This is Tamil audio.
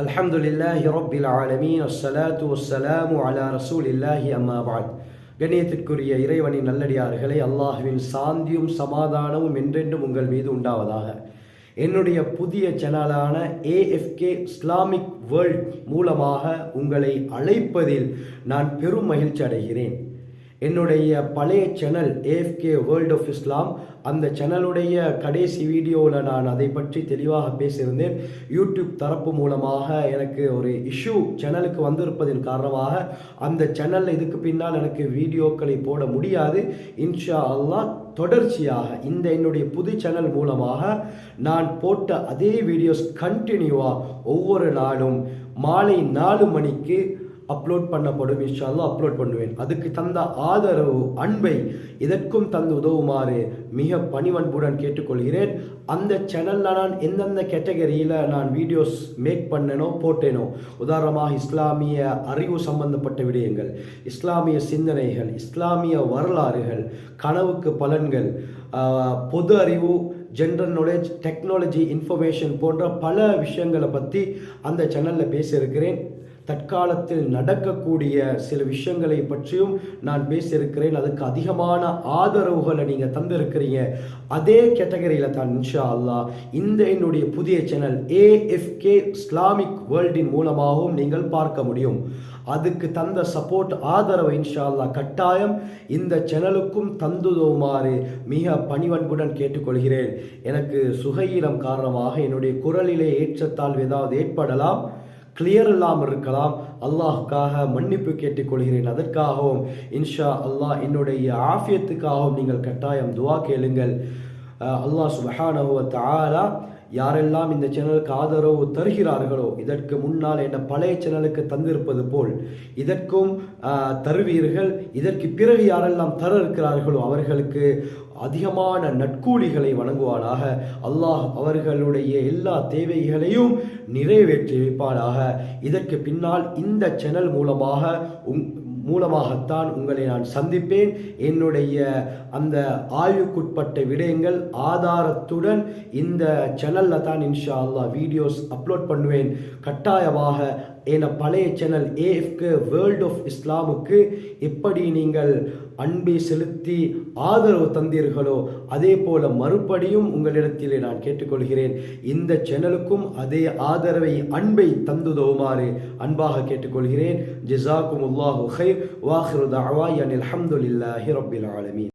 அல்ஹம்துலில்லாஹி ரப்பில் ஆலமீன் அஸ்ஸலாத்து வஸ்ஸலாமு அலா ரசூலில்லாஹி அம்மா பஅத். கண்ணியத்திற்குரிய இறைவனின் நல்லடியார்களே, அல்லாஹ்வின் சாந்தியும் சமாதானமும் என்றென்றும் உங்கள் மீது உண்டாவதாக. என்னுடைய புதிய சேனலான ஏஎஃப்கே இஸ்லாமிக் வேர்ல்ட் மூலமாக உங்களை அழைப்பதில் நான் பெரும் மகிழ்ச்சி அடைகிறேன். என்னுடைய பழைய channel AFK world of Islam, அந்த சேனலுடைய கடைசி வீடியோவில் நான் அதை பற்றி தெளிவாக பேசியிருந்தேன். யூடியூப் தரப்பு மூலமாக எனக்கு ஒரு இஷ்யூ சேனலுக்கு வந்திருப்பதன் காரணமாக அந்த சேனலில் இதுக்கு பின்னால் எனக்கு வீடியோக்களை போட முடியாது. இன்ஷா அல்லாஹ் தொடர்ச்சியாக இந்த என்னுடைய புது சேனல் மூலமாக நான் போட்ட அதே வீடியோஸ் கண்டினியூவாக ஒவ்வொரு நாளும் மாலை 4 மணிக்கு அப்லோட் பண்ணப்படும். இன்ஷா அல்லாஹ் அப்லோட் பண்ணுவேன். அதுக்கு தந்த ஆதரவு, அன்பை இதற்கும் தந்து உதவுமாறு மிக பணிவன்புடன் கேட்டுக்கொள்கிறேன். அந்த சேனலில் நான் எந்தெந்த கேட்டகரியில் நான் வீடியோஸ் மேக் பண்ணனோ போட்டேனோ, உதாரணமாக இஸ்லாமிய அறிவு சம்பந்தப்பட்ட விடயங்கள், இஸ்லாமிய சிந்தனைகள், இஸ்லாமிய வரலாறுகள், கனவுக்கு பலன்கள், பொது அறிவு, ஜென்ரல் நாலேஜ், டெக்னாலஜி, இன்ஃபர்மேஷன் போன்ற பல விஷயங்களை பற்றி அந்த சேனலில் பேசியிருக்கிறேன். தற்காலத்தில் நடக்கக்கூடிய சில விஷயங்களை பற்றியும் நான் பேசியிருக்கிறேன். அதுக்கு அதிகமான ஆதரவுகளை நீங்கள் தந்திருக்கிறீங்க. அதே கேட்டகரியில் தான் இன்ஷா அல்லாஹ் இந்த என்னுடைய புதிய சேனல் ஏஎஃப்கே இஸ்லாமிக் வேர்ல்டின் மூலமாகவும் நீங்கள் பார்க்க முடியும். அதுக்கு தந்த சப்போர்ட், ஆதரவு இன்ஷா அல்லாஹ் கட்டாயம் இந்த சேனலுக்கும் தந்துதவுமாறு மிக பணிவன்புடன் கேட்டுக்கொள்கிறேன். எனக்கு சுகையினம் காரணமாக என்னுடைய குரலிலே ஏற்றத்தாழ்வு ஏதாவது ஏற்படலாம், கிளியர் இல்லாமல் இருக்கலாம். அல்லாஹுக்காக மன்னிப்பு கேட்டுக்கொள்கிறேன். அதற்காகவும் இன்ஷா அல்லாஹ் என்னுடைய ஆஃபியத்துக்காகவும் நீங்கள் கட்டாயம் துவா கேளுங்கள். அல்லாஹ் சுப்ஹானஹு வ தஆலா யாரெல்லாம் இந்த சேனலுக்கு ஆதரவு தருகிறார்களோ, இதற்கு முன்னால் என்ன பழைய சேனலுக்கு தந்திருப்பது போல் இதற்கும் தருவீர்கள். இதற்கு பிறகு யாரெல்லாம் தர இருக்கிறார்களோ அவர்களுக்கு அதிகமான நற்கூலிகளை வழங்குவானாக. அல்லாஹ் அவர்களுடைய எல்லா தேவைகளையும் நிறைவேற்றி வைப்பானாக. இதற்கு பின்னால் இந்த சேனல் மூலமாகத்தான் உங்களை நான் சந்திப்பேன். என்னுடைய அந்த ஆய்வுக்குட்பட்ட விடயங்கள் ஆதாரத்துடன் இந்த சேனலில் தான் இன்ஷா அல்லாஹ் வீடியோஸ் அப்லோட் பண்ணுவேன். கட்டாயமாக என பழைய சேனல் ஏஎஃப்கே வேர்ல்ட் ஆஃப் இஸ்லாமுக்கு எப்படி நீங்கள் அன்பை செலுத்தி ஆதரவு தந்தீர்களோ அதே போல மறுபடியும் உங்களிடத்திலே நான் கேட்டுக்கொள்கிறேன். இந்த சேனலுக்கும் அதே ஆதரவை, அன்பை தந்துதவுமாறு அன்பாக கேட்டுக்கொள்கிறேன். ஜஸாக்குமுல்லாஹு கைர். வாஹிரு தஅவானா அல்ஹம்துலில்லாஹி ரப்பில் ஆலமீன்.